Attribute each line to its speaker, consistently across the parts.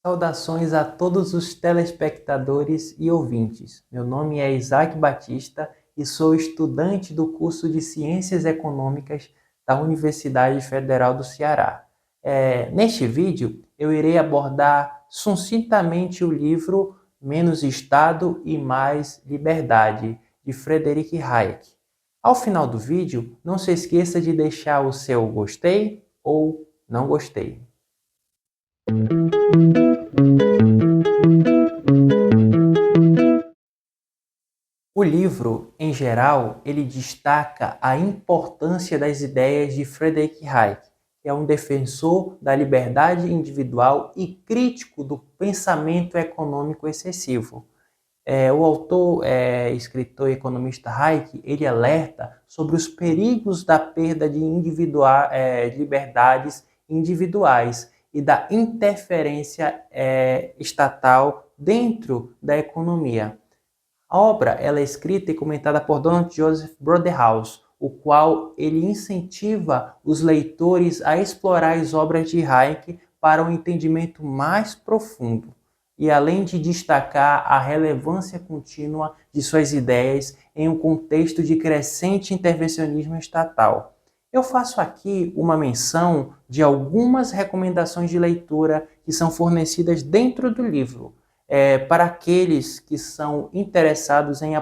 Speaker 1: Saudações a todos os telespectadores e ouvintes. Meu nome é Isaac Batista e sou estudante do curso de Ciências Econômicas da Universidade Federal do Ceará. Neste vídeo, eu irei abordar sucintamente o livro Menos Estado e Mais Liberdade, de Friedrich Hayek. Ao final do vídeo, não se esqueça de deixar o seu gostei ou não gostei. O livro, em geral, ele destaca a importância das ideias de Friedrich Hayek, que é um defensor da liberdade individual e crítico do pensamento econômico excessivo. O autor, escritor e economista Hayek, ele alerta sobre os perigos da perda de liberdades individuais e da interferência estatal dentro da economia. A obra ela é escrita e comentada por Donald Joseph Broadhouse, o qual ele incentiva os leitores a explorar as obras de Hayek para um entendimento mais profundo, e além de destacar a relevância contínua de suas ideias em um contexto de crescente intervencionismo estatal. Eu faço aqui uma menção de algumas recomendações de leitura que são fornecidas dentro do livro, para aqueles que são interessados em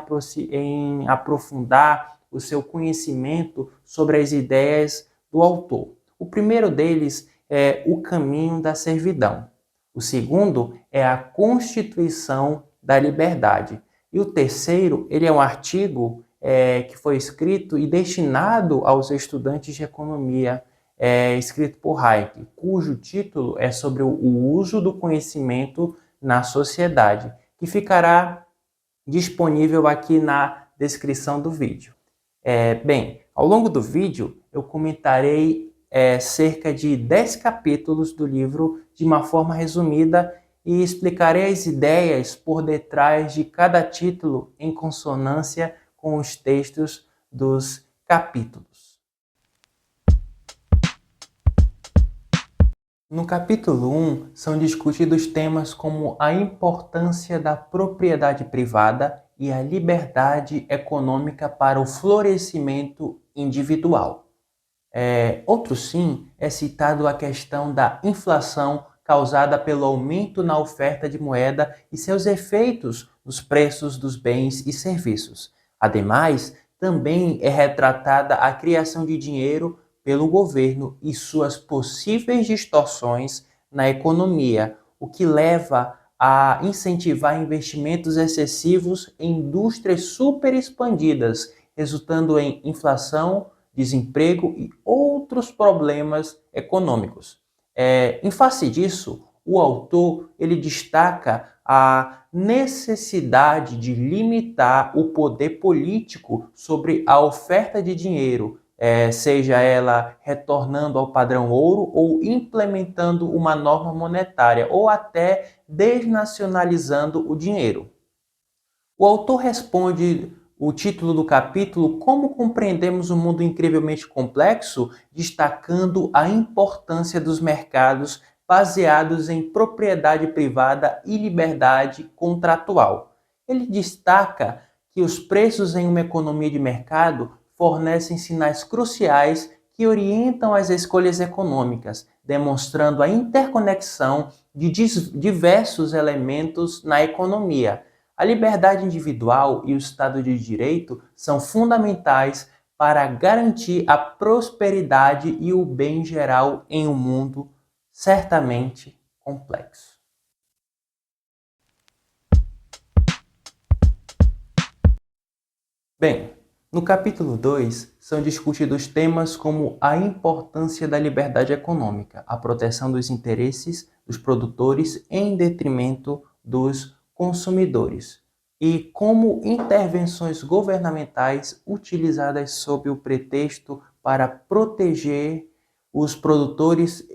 Speaker 1: aprofundar o seu conhecimento sobre as ideias do autor. O primeiro deles é O Caminho da Servidão. O segundo é A Constituição da Liberdade. E o terceiro, ele é um artigo que foi escrito e destinado aos estudantes de economia, escrito por Hayek, cujo título é sobre o uso do conhecimento na sociedade, que ficará disponível aqui na descrição do vídeo. Ao longo do vídeo eu comentarei cerca de 10 capítulos do livro de uma forma resumida e explicarei as ideias por detrás de cada título em consonância com os textos dos capítulos. No capítulo 1, são discutidos temas como a importância da propriedade privada e a liberdade econômica para o florescimento individual. Outro sim é citado a questão da inflação causada pelo aumento na oferta de moeda e seus efeitos nos preços dos bens e serviços. Ademais, também é retratada a criação de dinheiro pelo governo e suas possíveis distorções na economia, o que leva a incentivar investimentos excessivos em indústrias superexpandidas, resultando em inflação, desemprego e outros problemas econômicos. Em face disso, o autor ele destaca a necessidade de limitar o poder político sobre a oferta de dinheiro, seja ela retornando ao padrão ouro ou implementando uma norma monetária ou até desnacionalizando o dinheiro. O autor responde o título do capítulo Como compreendemos um mundo incrivelmente complexo, destacando a importância dos mercados baseados em propriedade privada e liberdade contratual. Ele destaca que os preços em uma economia de mercado fornecem sinais cruciais que orientam as escolhas econômicas, demonstrando a interconexão de diversos elementos na economia. A liberdade individual e o Estado de Direito são fundamentais para garantir a prosperidade e o bem geral em um mundo certamente complexo. No capítulo 2, são discutidos temas como a importância da liberdade econômica, a proteção dos interesses dos produtores em detrimento dos consumidores, e como intervenções governamentais utilizadas sob o pretexto para proteger os produtores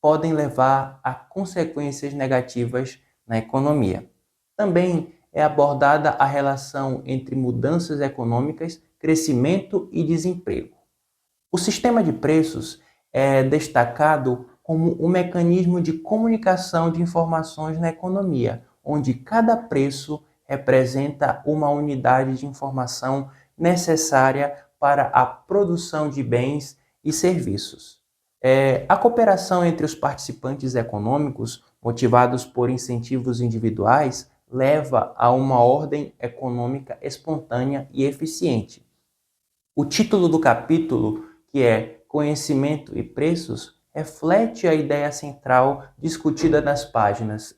Speaker 1: podem levar a consequências negativas na economia. Também é abordada a relação entre mudanças econômicas, crescimento e desemprego. O sistema de preços é destacado como um mecanismo de comunicação de informações na economia, onde cada preço representa uma unidade de informação necessária para a produção de bens e serviços. A cooperação entre os participantes econômicos, motivados por incentivos individuais, leva a uma ordem econômica espontânea e eficiente. O título do capítulo, que é Conhecimento e Preços, reflete a ideia central discutida nas páginas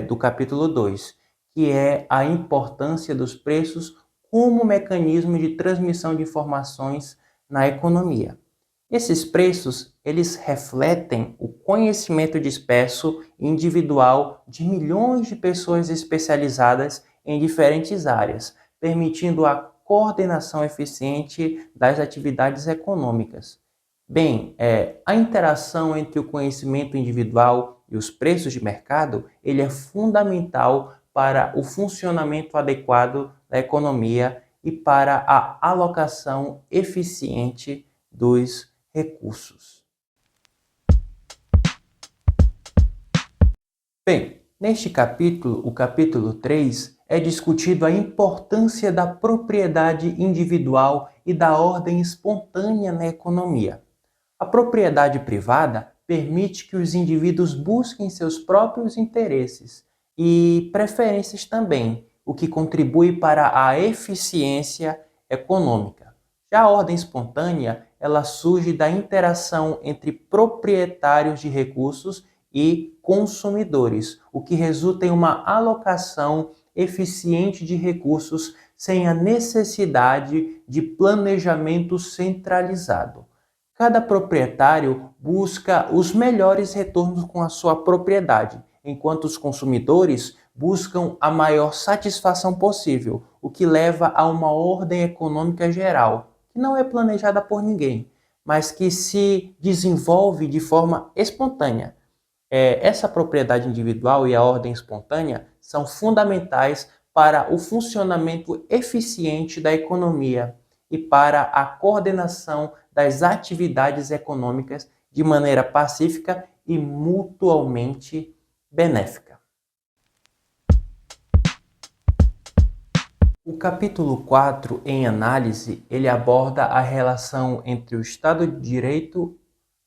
Speaker 1: do capítulo 2, que é a importância dos preços como mecanismo de transmissão de informações na economia. Esses preços, eles refletem o conhecimento disperso e individual de milhões de pessoas especializadas em diferentes áreas, permitindo a coordenação eficiente das atividades econômicas. Bem, a interação entre o conhecimento individual e os preços de mercado, ele é fundamental para o funcionamento adequado da economia e para a alocação eficiente dos recursos. Bem, neste capítulo, o capítulo 3, é discutido a importância da propriedade individual e da ordem espontânea na economia. A propriedade privada permite que os indivíduos busquem seus próprios interesses e preferências também, o que contribui para a eficiência econômica. Já a ordem espontânea, ela surge da interação entre proprietários de recursos e consumidores, o que resulta em uma alocação eficiente de recursos sem a necessidade de planejamento centralizado. Cada proprietário busca os melhores retornos com a sua propriedade, enquanto os consumidores buscam a maior satisfação possível, o que leva a uma ordem econômica geral, que não é planejada por ninguém, mas que se desenvolve de forma espontânea. Essa propriedade individual e a ordem espontânea são fundamentais para o funcionamento eficiente da economia e para a coordenação das atividades econômicas de maneira pacífica e mutuamente benéfica. O capítulo 4, em análise, ele aborda a relação entre o Estado de Direito,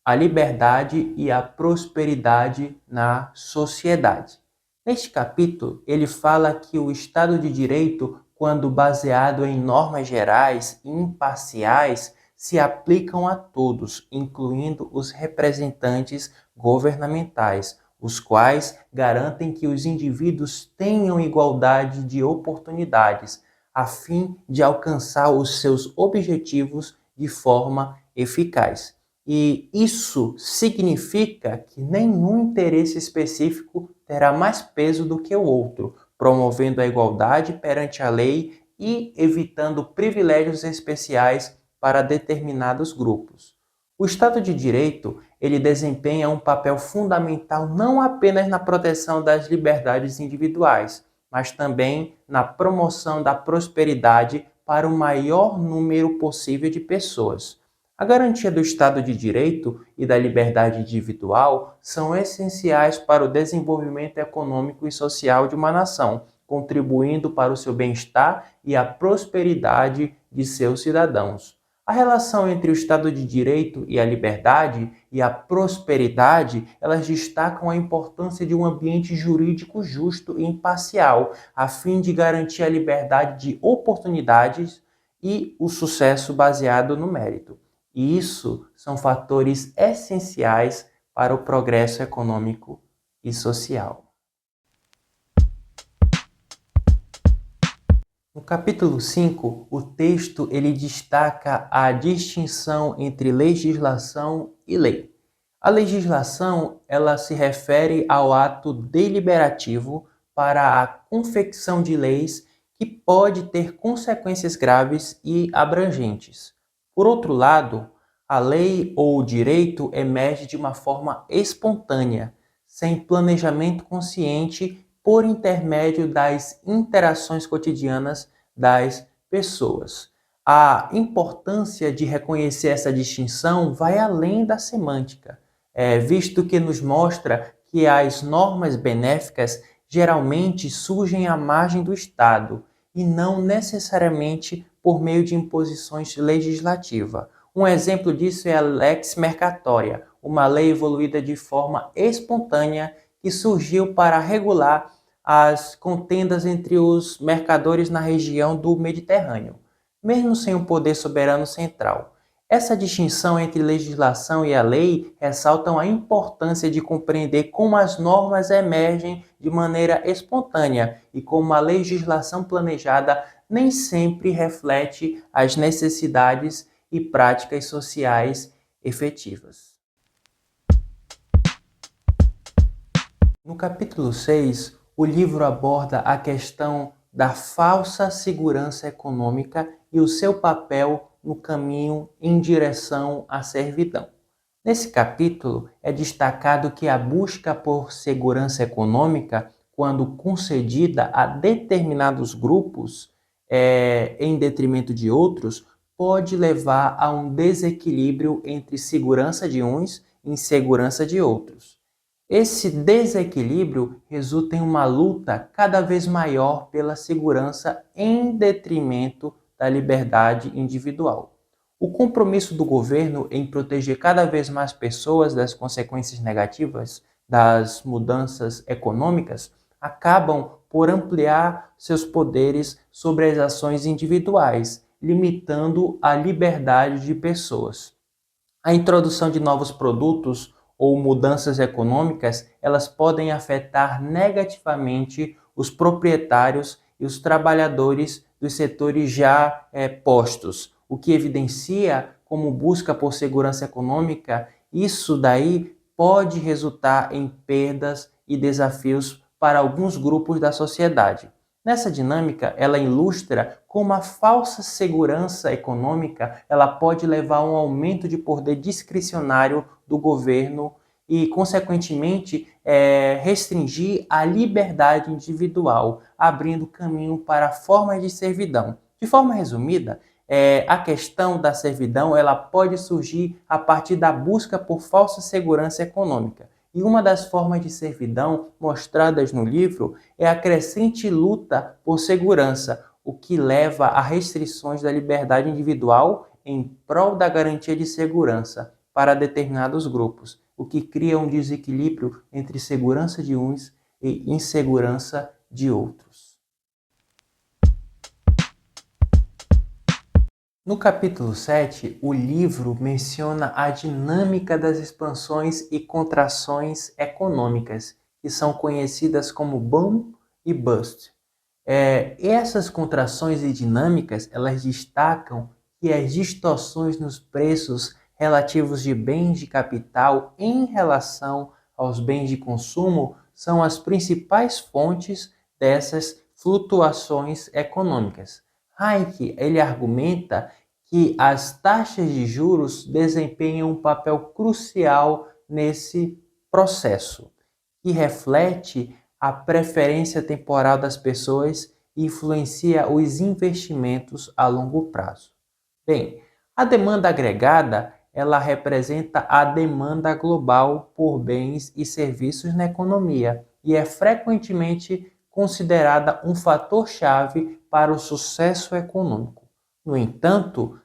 Speaker 1: a liberdade e a prosperidade na sociedade. Neste capítulo, ele fala que o Estado de Direito, quando baseado em normas gerais e imparciais, se aplicam a todos, incluindo os representantes governamentais, os quais garantem que os indivíduos tenham igualdade de oportunidades, a fim de alcançar os seus objetivos de forma eficaz. E isso significa que nenhum interesse específico terá mais peso do que o outro, promovendo a igualdade perante a lei e evitando privilégios especiais para determinados grupos. O Estado de Direito, ele desempenha um papel fundamental não apenas na proteção das liberdades individuais, mas também na promoção da prosperidade para o maior número possível de pessoas. A garantia do Estado de Direito e da liberdade individual são essenciais para o desenvolvimento econômico e social de uma nação, contribuindo para o seu bem-estar e a prosperidade de seus cidadãos. A relação entre o Estado de Direito e a liberdade e a prosperidade, elas destacam a importância de um ambiente jurídico justo e imparcial, a fim de garantir a liberdade de oportunidades e o sucesso baseado no mérito. E isso são fatores essenciais para o progresso econômico e social. No capítulo 5, o texto ele destaca a distinção entre legislação e lei. A legislação ela se refere ao ato deliberativo para a confecção de leis que pode ter consequências graves e abrangentes. Por outro lado, a lei ou o direito emerge de uma forma espontânea, sem planejamento consciente, por intermédio das interações cotidianas das pessoas. A importância de reconhecer essa distinção vai além da semântica. visto que nos mostra que as normas benéficas geralmente surgem à margem do Estado e não necessariamente por meio de imposições legislativas. Um exemplo disso é a Lex Mercatoria, uma lei evoluída de forma espontânea que surgiu para regular as contendas entre os mercadores na região do Mediterrâneo, mesmo sem um poder soberano central. Essa distinção entre legislação e a lei ressaltam a importância de compreender como as normas emergem de maneira espontânea e como a legislação planejada nem sempre reflete as necessidades e práticas sociais efetivas. No capítulo 6, o livro aborda a questão da falsa segurança econômica e o seu papel no caminho em direção à servidão. Nesse capítulo, é destacado que a busca por segurança econômica, quando concedida a determinados grupos em detrimento de outros, pode levar a um desequilíbrio entre segurança de uns e insegurança de outros. Esse desequilíbrio resulta em uma luta cada vez maior pela segurança em detrimento da liberdade individual. O compromisso do governo em proteger cada vez mais pessoas das consequências negativas das mudanças econômicas acabam por ampliar seus poderes sobre as ações individuais, limitando a liberdade de pessoas. A introdução de novos produtos ou mudanças econômicas, elas podem afetar negativamente os proprietários e os trabalhadores dos setores já postos, o que evidencia como busca por segurança econômica, isso daí pode resultar em perdas e desafios para alguns grupos da sociedade. Nessa dinâmica, ela ilustra como a falsa segurança econômica ela pode levar a um aumento de poder discricionário do governo e, consequentemente, restringir a liberdade individual, abrindo caminho para formas de servidão. De forma resumida, a questão da servidão ela pode surgir a partir da busca por falsa segurança econômica. E uma das formas de servidão mostradas no livro é a crescente luta por segurança, o que leva a restrições da liberdade individual em prol da garantia de segurança para determinados grupos, o que cria um desequilíbrio entre segurança de uns e insegurança de outros. No capítulo 7, o livro menciona a dinâmica das expansões e contrações econômicas, que são conhecidas como boom e bust. Essas contrações e dinâmicas, elas destacam que as distorções nos preços relativos de bens de capital em relação aos bens de consumo são as principais fontes dessas flutuações econômicas. Hayek, ele argumenta que as taxas de juros desempenham um papel crucial nesse processo, que reflete a preferência temporal das pessoas e influencia os investimentos a longo prazo. Bem, a demanda agregada, ela representa a demanda global por bens e serviços na economia e é frequentemente considerada um fator-chave para o sucesso econômico. No entanto,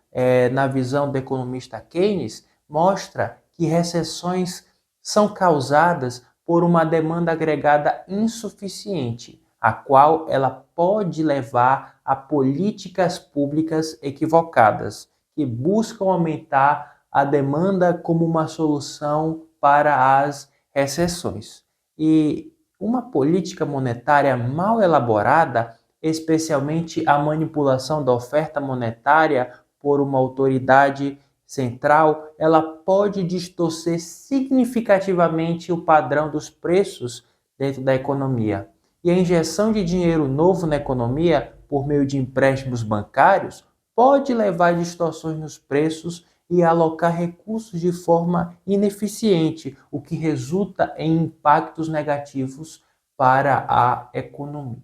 Speaker 1: na visão do economista Keynes, mostra que recessões são causadas por uma demanda agregada insuficiente, a qual ela pode levar a políticas públicas equivocadas, que buscam aumentar a demanda como uma solução para as recessões. E uma política monetária mal elaborada, especialmente a manipulação da oferta monetária por uma autoridade central, ela pode distorcer significativamente o padrão dos preços dentro da economia. E a injeção de dinheiro novo na economia, por meio de empréstimos bancários, pode levar a distorções nos preços e alocar recursos de forma ineficiente, o que resulta em impactos negativos para a economia.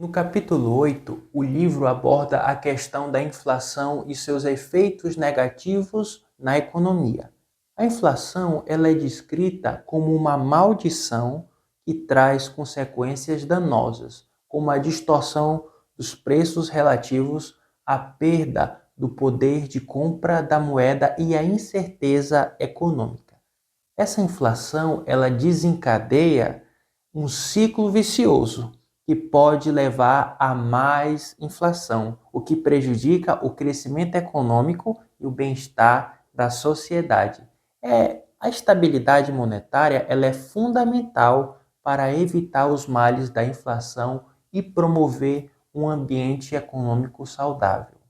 Speaker 1: No capítulo 8, o livro aborda a questão da inflação e seus efeitos negativos na economia. A inflação ela é descrita como uma maldição que traz consequências danosas, como a distorção dos preços relativos, a perda do poder de compra da moeda e a incerteza econômica. Essa inflação ela desencadeia um ciclo vicioso que pode levar a mais inflação, o que prejudica o crescimento econômico e o bem-estar da sociedade. A estabilidade monetária ela é fundamental para evitar os males da inflação e promover um ambiente econômico saudável.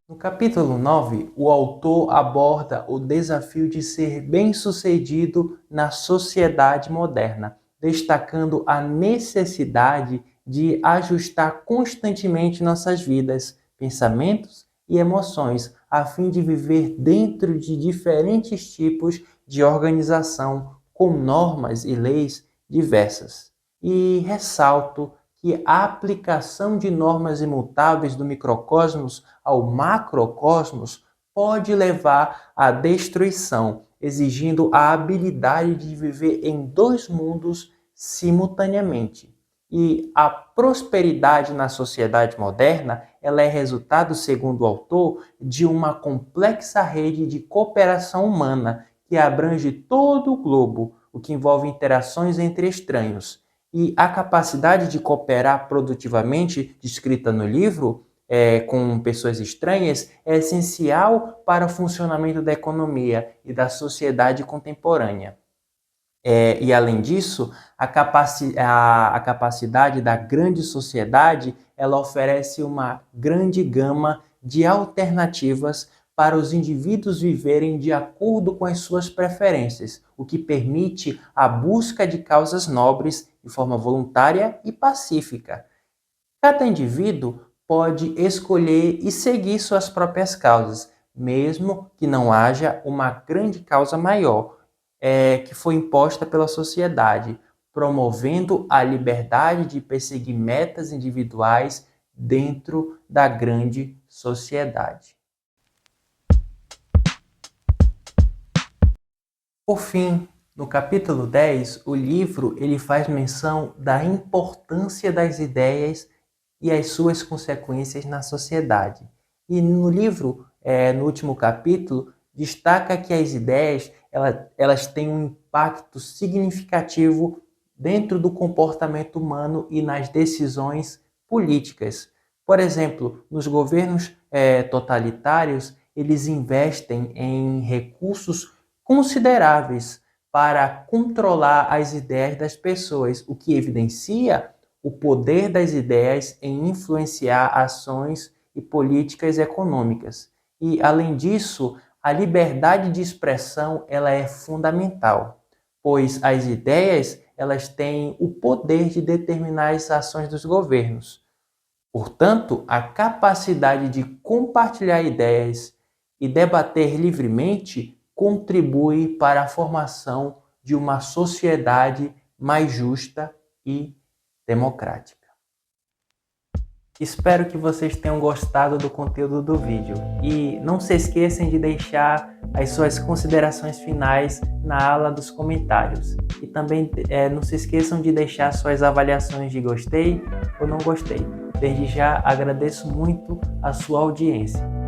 Speaker 1: No capítulo 9, o autor aborda o desafio de ser bem-sucedido na sociedade moderna, destacando a necessidade de ajustar constantemente nossas vidas, pensamentos e emoções, a fim de viver dentro de diferentes tipos de organização com normas e leis diversas. E ressalto que a aplicação de normas imutáveis do microcosmos ao macrocosmos pode levar à destruição, exigindo a habilidade de viver em dois mundos simultaneamente. E a prosperidade na sociedade moderna, ela é resultado, segundo o autor, de uma complexa rede de cooperação humana que abrange todo o globo, o que envolve interações entre estranhos. E a capacidade de cooperar produtivamente, descrita no livro, com pessoas estranhas, é essencial para o funcionamento da economia e da sociedade contemporânea. E além disso, a capacidade da grande sociedade, ela oferece uma grande gama de alternativas para os indivíduos viverem de acordo com as suas preferências, o que permite a busca de causas nobres de forma voluntária e pacífica. Cada indivíduo pode escolher e seguir suas próprias causas, mesmo que não haja uma grande causa maior, que foi imposta pela sociedade, promovendo a liberdade de perseguir metas individuais dentro da grande sociedade. Por fim, no capítulo 10, o livro ele faz menção da importância das ideias e as suas consequências na sociedade. E no livro, no último capítulo, destaca que as ideias elas têm um impacto significativo dentro do comportamento humano e nas decisões políticas. Por exemplo, nos governos totalitários, eles investem em recursos consideráveis para controlar as ideias das pessoas, o que evidencia o poder das ideias em influenciar ações e políticas econômicas. E, além disso, a liberdade de expressão ela é fundamental, pois as ideias elas têm o poder de determinar as ações dos governos. Portanto, a capacidade de compartilhar ideias e debater livremente contribui para a formação de uma sociedade mais justa e democrática. Espero que vocês tenham gostado do conteúdo do vídeo e não se esqueçam de deixar as suas considerações finais na ala dos comentários. E também não se esqueçam de deixar suas avaliações de gostei ou não gostei. Desde já agradeço muito a sua audiência.